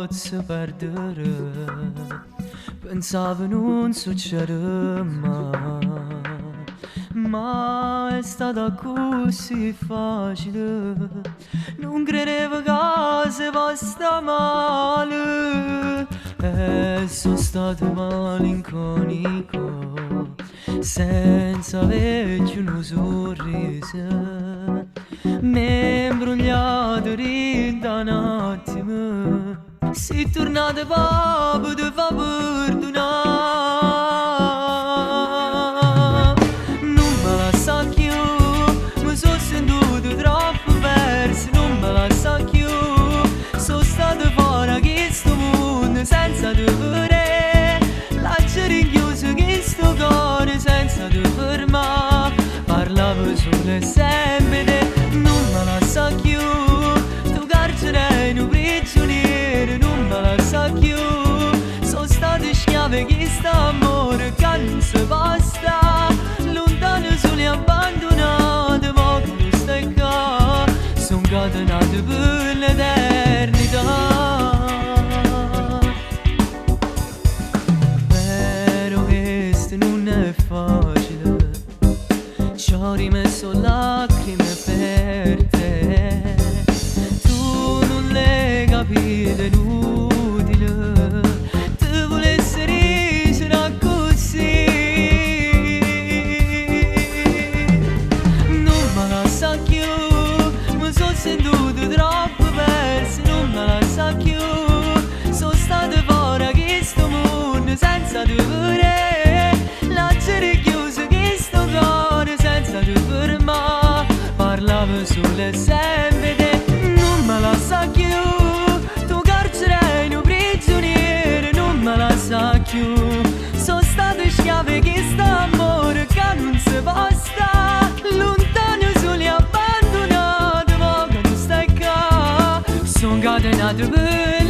pot să perdere. Pensavo non succederà mai, ma è stata così facile. Non credevo che si possa male, e sono stato malinconico, senza avere un sorriso. Mi è imbrogliato da un attimo, sei tornato proprio ti fa perdonare. Non me la sa più, mi sono sentito troppo perso. Non me la sa più, sono stato fuori da questo mondo senza te vedere. Lascio rinchiuso questo cuore senza te fermare. Parlavo solo e sempre te, non me la sa più. Tu carcere in un prigioniero, non me la sa più. Sono stato schiave di questo amore che non si basta. Lontano solo abbandonato, ma tu stai qua. Sono catenato per l'eternità. Vero questo non è facile, ci ho rimesso lacrime per te. Tu non l'hai capito, è inutile. Ti volessi riuscire così. Non me la sa più, mi sono sentito troppo perso. Non me la sa più, sono stato fuori da questo mondo senza te vedere. Lascio richiuso questo cuore senza te fermare. Parlavo solo e sempre te, non me la sa più. Tu carcere in un prigioniero, non me la sa più. Sono stato schiave di questo amore che non si basta. Lontano solo abbandonato, ma che tu stai qua. Sono catenato per